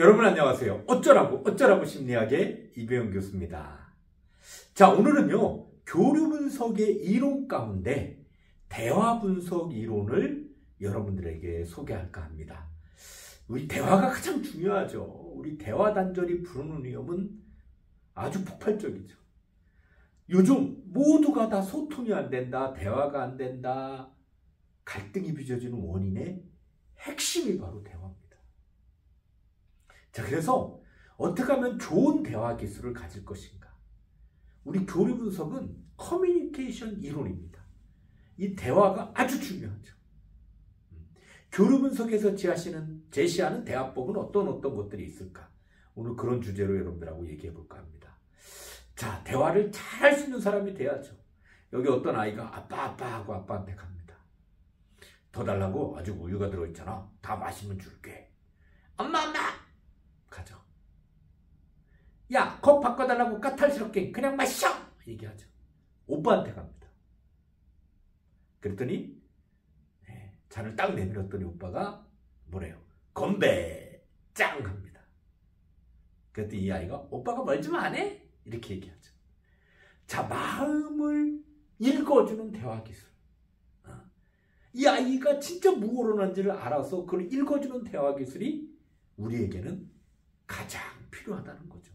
여러분 안녕하세요. 어쩌라고 심리학의 이배용 교수입니다. 자, 오늘은요, 교류 분석의 이론 가운데 대화 분석 이론을 여러분들에게 소개할까 합니다. 우리 대화가 가장 중요하죠. 우리 대화 단절이 부르는 위험은 아주 폭발적이죠. 요즘 모두가 다 소통이 안 된다, 대화가 안 된다, 갈등이 빚어지는 원인의 핵심이 바로 대화입니다. 자, 그래서 어떻게 하면 좋은 대화 기술을 가질 것인가? 우리 교류 분석은 커뮤니케이션 이론입니다. 이 대화가 아주 중요하죠. 교류 분석에서 제시하는 대화법은 어떤 것들이 있을까? 오늘 그런 주제로 여러분들하고 얘기해 볼까 합니다. 자, 대화를 잘 할 수 있는 사람이 돼야죠. 여기 어떤 아이가 아빠 하고 아빠한테 갑니다. 더 달라고? 아직 우유가 들어있잖아. 다 마시면 줄게. 엄마! 가죠. 야, 컵 바꿔달라고 까탈스럽게 그냥 마셔! 얘기하죠. 오빠한테 갑니다. 그랬더니 잔을 딱 내밀었더니 오빠가 뭐래요? 건배! 짱! 합니다. 그랬더니 이 아이가 오빠가 뭘 좀 안 해? 이렇게 얘기하죠. 자, 마음을 읽어주는 대화 기술. 이 아이가 진짜 무엇을하는지를 알아서 그걸 읽어주는 대화 기술이 우리에게는 가장 필요하다는 거죠.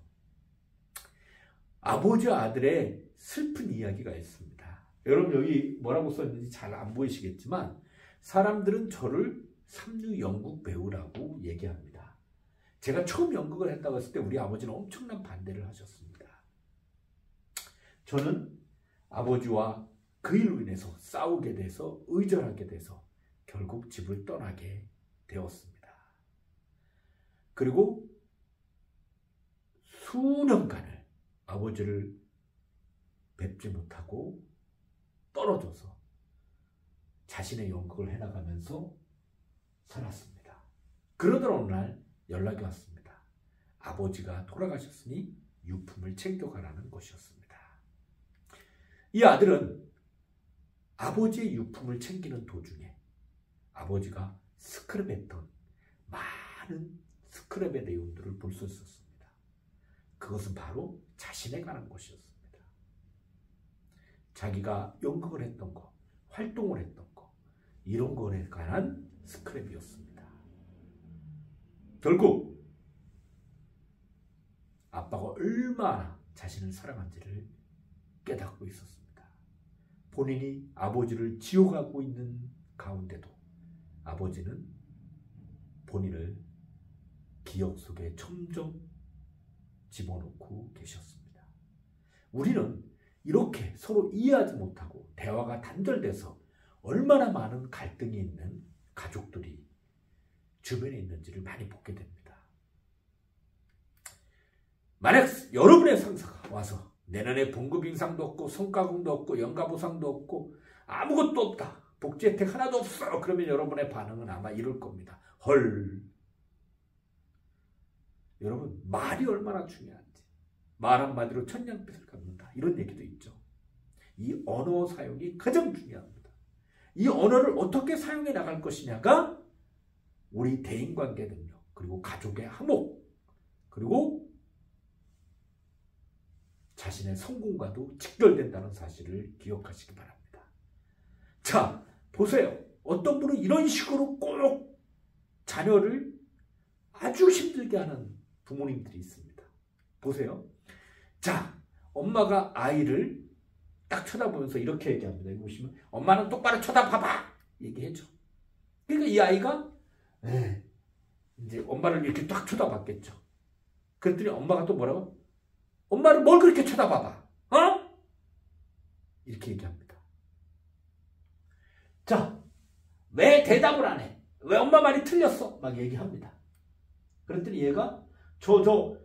아버지와 아들의 슬픈 이야기가 있습니다. 여러분 여기 뭐라고 써있는지 잘 안 보이시겠지만 사람들은 저를 삼류 연극 배우라고 얘기합니다. 제가 처음 연극을 했다고 했을 때 우리 아버지는 엄청난 반대를 하셨습니다. 저는 아버지와 그 일로 인해서 싸우게 돼서 의절하게 돼서 결국 집을 떠나게 되었습니다. 그리고 수년간을 아버지를 뵙지 못하고 떨어져서 자신의 연극을 해나가면서 살았습니다. 그러던 어느 날 연락이 왔습니다. 아버지가 돌아가셨으니 유품을 챙겨가라는 것이었습니다. 이 아들은 아버지의 유품을 챙기는 도중에 아버지가 스크랩했던 많은 스크랩의 내용들을 볼 수 있었습니다. 그것은 바로 자신에 관한 것이었습니다. 자기가 연극을 했던 거, 활동을 했던 거, 이런 거에 관한 스크랩이었습니다. 결국 아빠가 얼마나 자신을 사랑한지를 깨닫고 있었습니다. 본인이 아버지를 지옥하고 있는 가운데도 아버지는 본인을 기억 속에 점점 집어넣고 계셨습니다. 우리는 이렇게 서로 이해하지 못하고 대화가 단절돼서 얼마나 많은 갈등이 있는 가족들이 주변에 있는지를 많이 보게 됩니다. 만약 여러분의 상사가 와서 내년에 봉급 인상도 없고 성과금도 없고 연가보상도 없고 아무것도 없다. 복지 혜택 하나도 없어. 그러면 여러분의 반응은 아마 이럴 겁니다. 헐. 여러분, 말이 얼마나 중요한지. 말 한마디로 천냥빚을 갚는다. 이런 얘기도 있죠. 이 언어 사용이 가장 중요합니다. 이 언어를 어떻게 사용해 나갈 것이냐가 우리 대인관계 능력, 그리고 가족의 화목, 그리고 자신의 성공과도 직결된다는 사실을 기억하시기 바랍니다. 자, 보세요. 어떤 분은 이런 식으로 꼭 자녀를 아주 힘들게 하는 부모님들이 있습니다. 보세요. 자, 엄마가 아이를 딱 쳐다보면서 이렇게 얘기합니다. 여기 보시면 엄마는 똑바로 쳐다봐봐! 얘기해줘. 그러니까 이 아이가 이제 엄마를 이렇게 딱 쳐다봤겠죠. 그랬더니 엄마가 또 뭐라고? 엄마를 뭘 그렇게 쳐다봐봐? 어? 이렇게 얘기합니다. 자, 왜 대답을 안 해? 왜 엄마 말이 틀렸어? 막 얘기합니다. 그랬더니 얘가 저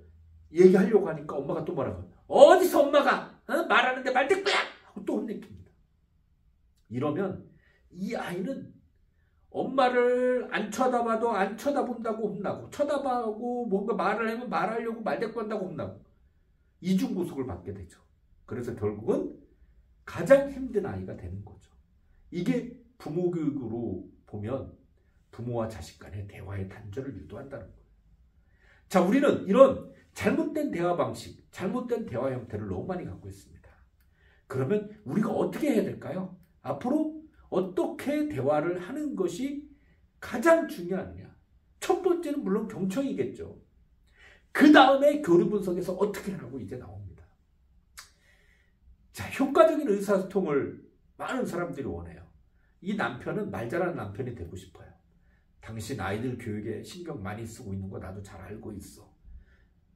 얘기하려고 하니까 엄마가 또 뭐라고? 어디서 엄마가 말하는데 말 듣고야! 하고 또 혼내킵니다. 이러면 이 아이는 엄마를 안 쳐다봐도 안 쳐다본다고 혼나고, 쳐다봐고 뭔가 말을 하면 말하려고 말대꾸한다고 혼나고, 이중구속을 받게 되죠. 그래서 결국은 가장 힘든 아이가 되는 거죠. 이게 부모 교육으로 보면 부모와 자식 간의 대화의 단절을 유도한다는 거예요. 자, 우리는 이런 잘못된 대화 방식, 잘못된 대화 형태를 너무 많이 갖고 있습니다. 그러면 우리가 어떻게 해야 될까요? 앞으로 어떻게 대화를 하는 것이 가장 중요하느냐? 첫 번째는 물론 경청이겠죠. 그 다음에 교류 분석에서 어떻게 하라고 이제 나옵니다. 자, 효과적인 의사소통을 많은 사람들이 원해요. 이 남편은 말 잘하는 남편이 되고 싶어요. 당신 아이들 교육에 신경 많이 쓰고 있는 거 나도 잘 알고 있어.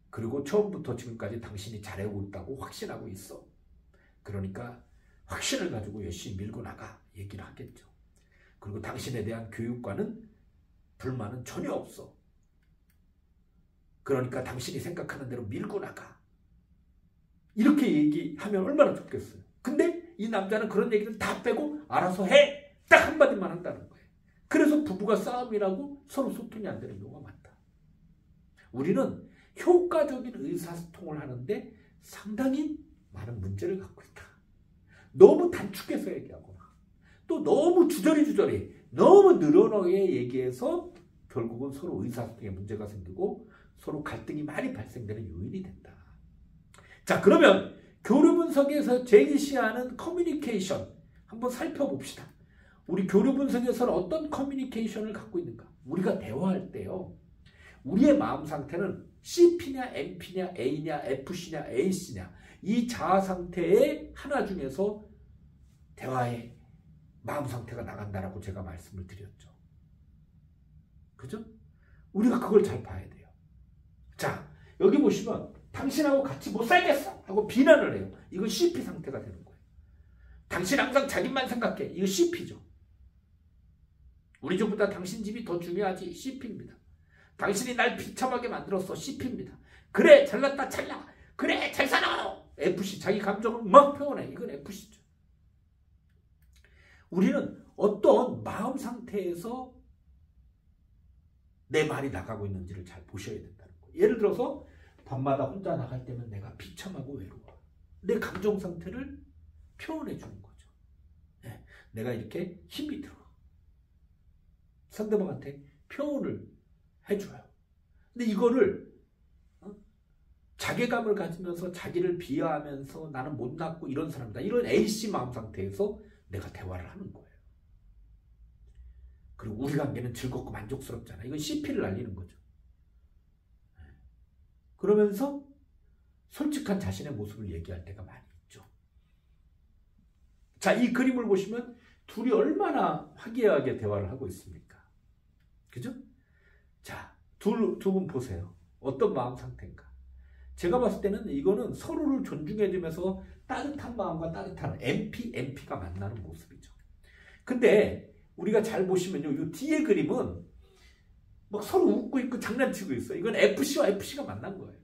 그리고 처음부터 지금까지 당신이 잘하고 있다고 확신하고 있어. 그러니까 확신을 가지고 열심히 밀고 나가 얘기를 하겠죠. 그리고 당신에 대한 교육과는 불만은 전혀 없어. 그러니까 당신이 생각하는 대로 밀고 나가. 이렇게 얘기하면 얼마나 좋겠어요. 근데 이 남자는 그런 얘기를 다 빼고 알아서 해! 딱 한마디만 한다는 거예요. 그래서 부부가 싸움이라고 서로 소통이 안 되는 경우가 많다. 우리는 효과적인 의사소통을 하는데 상당히 많은 문제를 갖고 있다. 너무 단축해서 얘기하거나 또 너무 주저리 너무 늘어나게 얘기해서 결국은 서로 의사소통에 문제가 생기고 서로 갈등이 많이 발생되는 요인이 된다. 자, 그러면 교류 분석에서 제시하는 커뮤니케이션 한번 살펴봅시다. 우리 교류 분석에서는 어떤 커뮤니케이션을 갖고 있는가? 우리가 대화할 때요. 우리의 마음 상태는 CP냐, MP냐, A냐, FC냐, AC냐 이 자아 상태의 하나 중에서 대화의 마음 상태가 나간다라고 제가 말씀을 드렸죠. 그죠? 우리가 그걸 잘 봐야 돼요. 자, 여기 보시면 당신하고 같이 못 살겠어 하고 비난을 해요. 이건 CP 상태가 되는 거예요. 당신 항상 자기만 생각해. 이거 CP죠. 우리 집보다 당신 집이 더 중요하지. CP입니다. 당신이 날 비참하게 만들었어. CP입니다. 그래 잘났다 잘나. 그래 잘 살아. FC 자기 감정을 막 표현해. 이건 FC죠. 우리는 어떤 마음 상태에서 내 말이 나가고 있는지를 잘 보셔야 된다는 거예요. 예를 들어서 밤마다 혼자 나갈 때면 내가 비참하고 외로워. 내 감정 상태를 표현해 주는 거죠. 네, 내가 이렇게 힘이 들어. 상대방한테 표현을 해줘요. 근데 이거를 자괴감을 가지면서 자기를 비하하면서 나는 못났고 이런 사람이다. 이런 A씨 마음 상태에서 내가 대화를 하는 거예요. 그리고 우리 관계는 즐겁고 만족스럽잖아. 이건 CP를 날리는 거죠. 그러면서 솔직한 자신의 모습을 얘기할 때가 많이 있죠. 자, 이 그림을 보시면 둘이 얼마나 화기애애하게 대화를 하고 있습니까? 그죠? 자, 두 분 보세요. 어떤 마음 상태인가? 제가 봤을 때는 이거는 서로를 존중해주면서 따뜻한 마음과 따뜻한 MP가 만나는 모습이죠. 근데 우리가 잘 보시면요. 이 뒤에 그림은 막 서로 웃고 있고 장난치고 있어요. 이건 FC와 FC가 만난 거예요.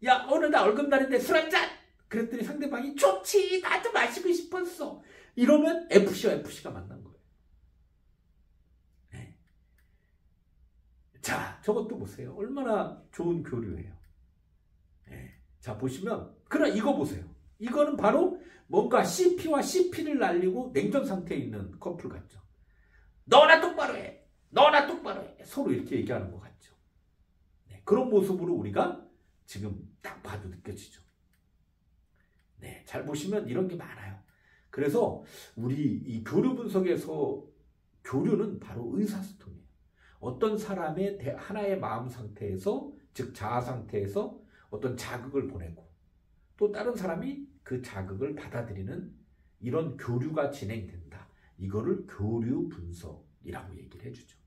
야, 오늘 나 월급날인데 술 한잔! 그랬더니 상대방이 좋지! 나도 마시고 싶었어! 이러면 FC와 FC가 만난 거예요. 네. 자, 저것도 보세요. 얼마나 좋은 교류예요. 네. 자, 보시면 그러나 이거 보세요. 이거는 바로 뭔가 CP와 CP를 날리고 냉전 상태에 있는 커플 같죠. 너나 똑바로 해! 너나 똑바로 해! 서로 이렇게 얘기하는 것 같죠. 네. 그런 모습으로 우리가 지금 딱 봐도 느껴지죠. 네, 잘 보시면 이런 게 많아요. 그래서 우리 이 교류 분석에서 교류는 바로 의사소통이에요. 어떤 사람의 하나의 마음 상태에서, 즉 자아 상태에서 어떤 자극을 보내고 또 다른 사람이 그 자극을 받아들이는 이런 교류가 진행된다. 이거를 교류 분석이라고 얘기를 해주죠.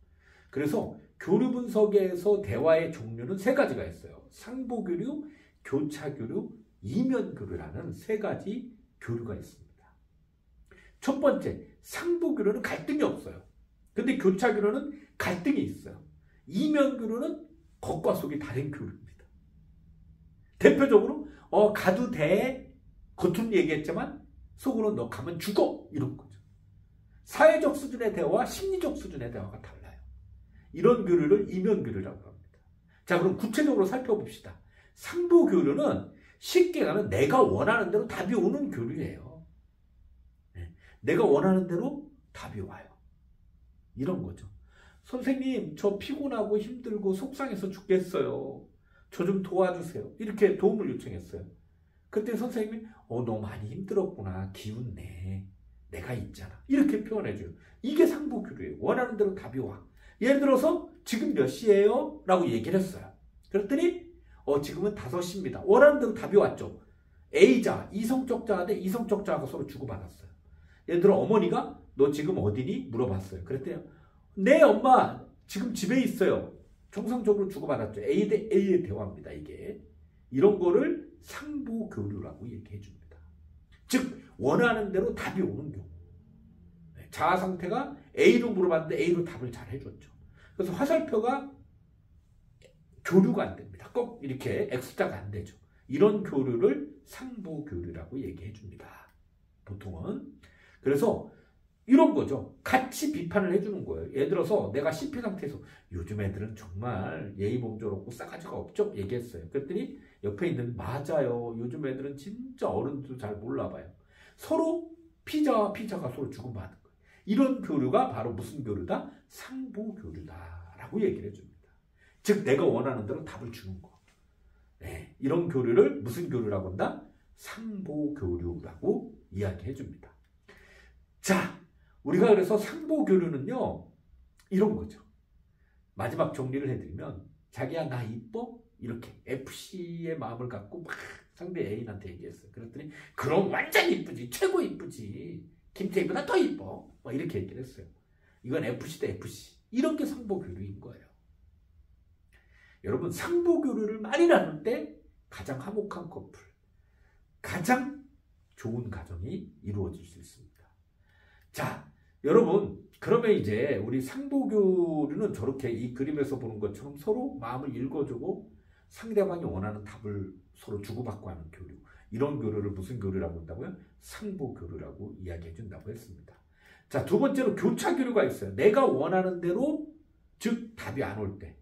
그래서 교류 분석에서 대화의 종류는 세 가지가 있어요. 상보교류, 교차교류, 이면교류라는 세 가지 교류가 있습니다. 첫 번째, 상보교류는 갈등이 없어요. 근데 교차교류는 갈등이 있어요. 이면교류는 겉과 속이 다른 교류입니다. 대표적으로 가도 돼. 겉으로 얘기했지만 속으로 너 가면 죽어. 이런 거죠. 사회적 수준의 대화와 심리적 수준의 대화가 달라요. 이런 교류를 이면교류라고 합니다. 자, 그럼 구체적으로 살펴봅시다. 상보교류는 쉽게 가면 내가 원하는 대로 답이 오는 교류예요. 내가 원하는 대로 답이 와요. 이런 거죠. 선생님, 저 피곤하고 힘들고 속상해서 죽겠어요. 저 좀 도와주세요. 이렇게 도움을 요청했어요. 그때 선생님이 너 많이 힘들었구나. 기운내. 내가 있잖아. 이렇게 표현해줘요. 이게 상보교류예요. 원하는 대로 답이 와. 예를 들어서 지금 몇 시예요? 라고 얘기를 했어요. 그랬더니 지금은 5시입니다. 원하는 대로 답이 왔죠. A자, 이성적 자아 대 이성적 자아가 서로 주고받았어요. 예를 들어 어머니가 너 지금 어디니? 물어봤어요. 그랬더니 네 엄마 지금 집에 있어요. 정상적으로 주고받았죠. A 대 A의 대화입니다. 이게. 이런 거를 상보교류라고 얘기해 줍니다. 즉 원하는 대로 답이 오는 경우. 자아 상태가 A로 물어봤는데 A로 답을 잘 해줬죠. 그래서 화살표가 교류가 안 됩니다. 꼭 이렇게 X자가 안 되죠. 이런 교류를 상보교류라고 얘기해 줍니다. 보통은. 그래서 이런 거죠. 같이 비판을 해주는 거예요. 예를 들어서 내가 CP 상태에서 요즘 애들은 정말 예의범절 없고 싸가지가 없죠? 얘기했어요. 그랬더니 옆에 있는 맞아요. 요즘 애들은 진짜 어른도 잘 몰라봐요. 서로 피자와 피자가 서로 주고받는 거예요. 이런 교류가 바로 무슨 교류다? 상보교류다라고 얘기를 해줍니다. 즉 내가 원하는 대로 답을 주는 거. 네, 이런 교류를 무슨 교류라고 한다? 상보교류라고 이야기해 줍니다. 자, 우리가 그래서 상보교류는요, 이런 거죠. 마지막 정리를 해드리면, 자기야, 나 이뻐? 이렇게 FC의 마음을 갖고 막 상대 애인한테 얘기했어요. 그랬더니, 그럼 완전 이쁘지. 최고 이쁘지. 김태희보다 더 이뻐. 막 이렇게 얘기를 했어요. 이건 FC 대 FC. 이런 게 상보교류인 거예요. 여러분, 상보교류를 많이 나눌 때 가장 화목한 커플, 가장 좋은 가정이 이루어질 수 있습니다. 자, 여러분, 그러면 이제 우리 상보교류는 저렇게 이 그림에서 보는 것처럼 서로 마음을 읽어주고 상대방이 원하는 답을 서로 주고받고 하는 교류. 이런 교류를 무슨 교류라고 한다고요? 상보교류라고 이야기해 준다고 했습니다. 자, 두 번째로 교차교류가 있어요. 내가 원하는 대로, 즉 답이 안 올 때,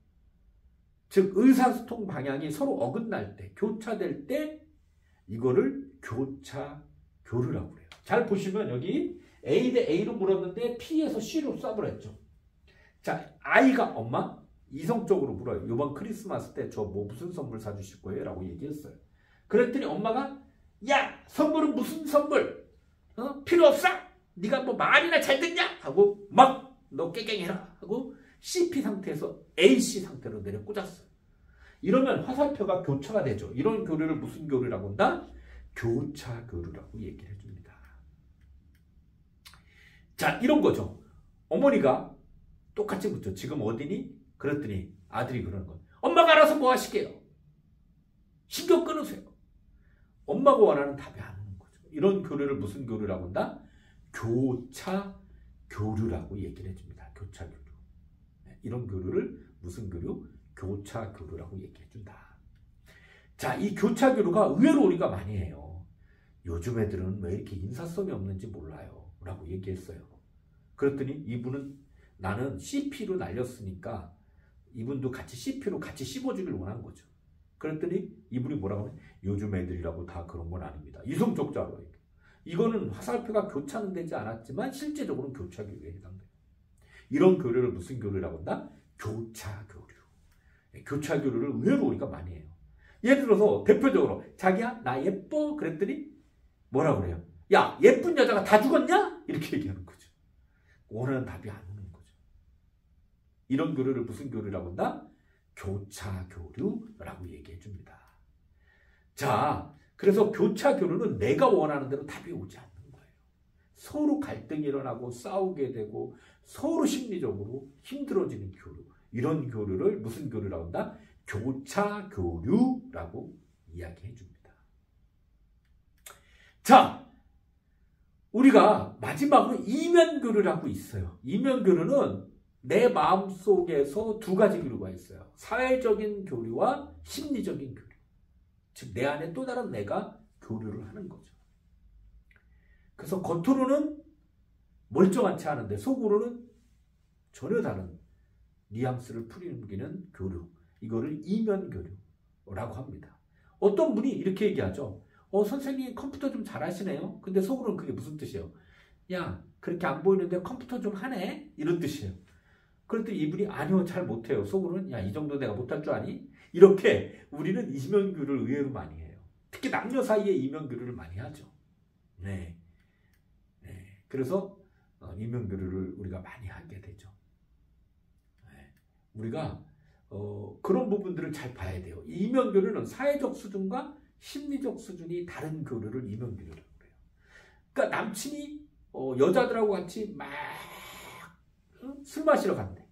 즉 의사소통 방향이 서로 어긋날 때, 교차될 때 이거를 교차교류라고 해요. 잘 보시면 여기 A 대 A로 물었는데 P에서 C로 쌉을 했죠. 자, I가 엄마 이성적으로 물어요. 이번 크리스마스 때 저 뭐 무슨 선물 사주실 거예요? 라고 얘기했어요. 그랬더니 엄마가 야, 선물은 무슨 선물? 필요 없어? 네가 뭐 말이나 잘 듣냐? 하고 막 너 깨갱해라 하고 CP 상태에서 AC 상태로 내려 꽂았어요. 이러면 화살표가 교차가 되죠. 이런 교류를 무슨 교류라고 한다? 교차교류라고 얘기를 해줍니다. 자, 이런 거죠. 어머니가 똑같이 묻죠. 지금 어디니? 그랬더니 아들이 그러는 거예요. 엄마가 알아서 뭐 하시게요? 신경 끊으세요. 엄마가 원하는 답이 안 오는 거죠. 이런 교류를 무슨 교류라고 한다? 교차교류라고 얘기를 해줍니다. 교차교류. 이런 교류를 무슨 교류? 교차교류라고 얘기해 준다. 자, 이 교차교류가 의외로 우리가 많이 해요. 요즘 애들은 왜 이렇게 인사성이 없는지 몰라요. 라고 얘기했어요. 그랬더니 이분은 나는 CP로 날렸으니까 이분도 같이 CP로 같이 씹어주길 원한 거죠. 그랬더니 이분이 뭐라고 하면 요즘 애들이라고 다 그런 건 아닙니다. 이성적 자아로. 이거는 화살표가 교차는 되지 않았지만 실제적으로는 교차교류에 해당돼요. 이런 교류를 무슨 교류라고 한다? 교차교류. 교차교류를 의외로 우리가 많이 해요. 예를 들어서 대표적으로 자기야 나 예뻐 그랬더니 뭐라고 그래요? 야 예쁜 여자가 다 죽었냐? 이렇게 얘기하는 거죠. 원하는 답이 안 오는 거죠. 이런 교류를 무슨 교류라고 한다? 교차교류라고 얘기해 줍니다. 자, 그래서 교차교류는 내가 원하는 대로 답이 오지 않는 거예요. 서로 갈등이 일어나고 싸우게 되고 서로 심리적으로 힘들어지는 교류. 이런 교류를 무슨 교류라고 한다? 교차교류라고 이야기해 줍니다. 자, 우리가 마지막으로 이면교류라고 있어요. 이면교류는 내 마음속에서 두 가지 교류가 있어요. 사회적인 교류와 심리적인 교류. 즉 내 안에 또 다른 내가 교류를 하는 거죠. 그래서 겉으로는 멀쩡하지 않은데 속으로는 전혀 다른 뉘앙스를 풍기는 교류. 이거를 이면교류라고 합니다. 어떤 분이 이렇게 얘기하죠. 선생님 컴퓨터 좀 잘하시네요. 근데 속으로는 그게 무슨 뜻이에요? 야, 그렇게 안 보이는데 컴퓨터 좀 하네? 이런 뜻이에요. 그랬더니 이분이 아니요, 잘 못해요. 속으로는 야, 이 정도 내가 못할 줄 아니? 이렇게 우리는 이면교류를 의외로 많이 해요. 특히 남녀 사이에 이면교류를 많이 하죠. 네. 네. 그래서 이면교류를 우리가 많이 하게 되죠. 네. 우리가 그런 부분들을 잘 봐야 돼요. 이면교류는 사회적 수준과 심리적 수준이 다른 교류를 이면교류라고 해요. 그러니까 남친이 여자들하고 같이 막 술 마시러 간대.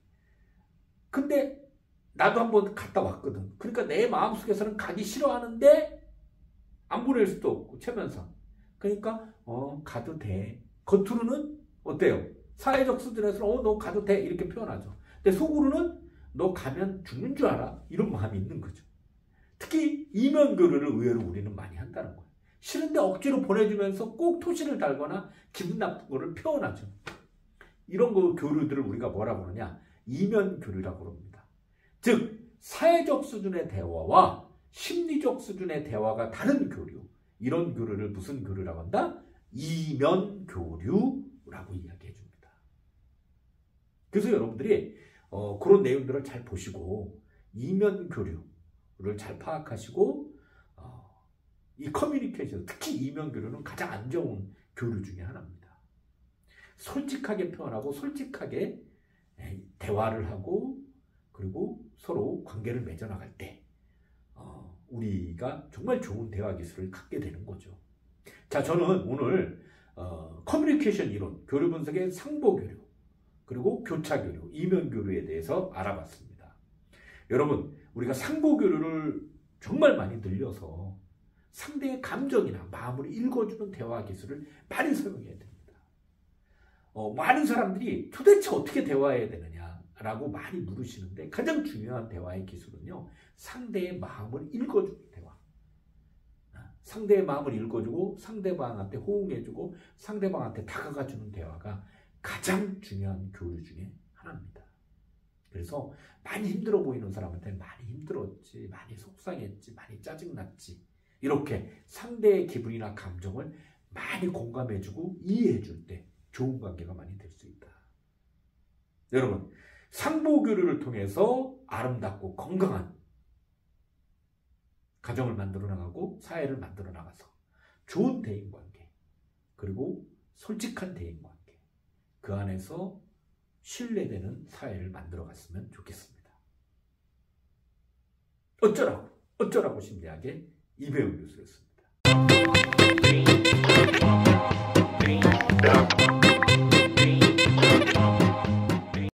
근데 나도 한번 갔다 왔거든. 그러니까 내 마음속에서는 가기 싫어하는데 안 보낼 수도 없고 체면상. 그러니까 가도 돼. 겉으로는 어때요? 사회적 수준에서는 너 가도 돼 이렇게 표현하죠. 근데 속으로는 너 가면 죽는 줄 알아? 이런 마음이 있는 거죠. 특히 이면교류를 의외로 우리는 많이 한다는 거예요. 싫은데 억지로 보내주면서 꼭 토시를 달거나 기분 나쁜 거를 표현하죠. 이런 교류들을 우리가 뭐라고 그러냐? 이면교류라고 그럽니다. 즉 사회적 수준의 대화와 심리적 수준의 대화가 다른 교류, 이런 교류를 무슨 교류라고 한다? 이면교류라고 이야기해 줍니다. 그래서 여러분들이 그런 내용들을 잘 보시고 이면교류를 잘 파악하시고 이 커뮤니케이션, 특히 이면교류는 가장 안 좋은 교류 중에 하나입니다. 솔직하게 표현하고 솔직하게 대화를 하고 그리고 서로 관계를 맺어나갈 때 우리가 정말 좋은 대화 기술을 갖게 되는 거죠. 자, 저는 오늘 커뮤니케이션 이론, 교류 분석의 상보교류, 그리고 교차교류, 이면교류에 대해서 알아봤습니다. 여러분, 우리가 상보교류를 정말 많이 늘려서 상대의 감정이나 마음을 읽어주는 대화 기술을 많이 사용해야 됩니다. 많은 사람들이 도대체 어떻게 대화해야 되느냐라고 많이 물으시는데 가장 중요한 대화의 기술은요, 상대의 마음을 읽어주는 대화. 상대의 마음을 읽어주고 상대방한테 호응해주고 상대방한테 다가가주는 대화가 가장 중요한 교류 중에 하나입니다. 그래서 많이 힘들어 보이는 사람한테는 많이 힘들었지, 많이 속상했지, 많이 짜증났지, 이렇게 상대의 기분이나 감정을 많이 공감해주고 이해해줄 때 좋은 관계가 많이 될 수 있다. 여러분, 상보교류를 통해서 아름답고 건강한 가정을 만들어 나가고 사회를 만들어 나가서 좋은 대인관계, 그리고 솔직한 대인관계, 그 안에서 신뢰되는 사회를 만들어 갔으면 좋겠습니다. 어쩌라고 심리학의 이배용 교수였습니다.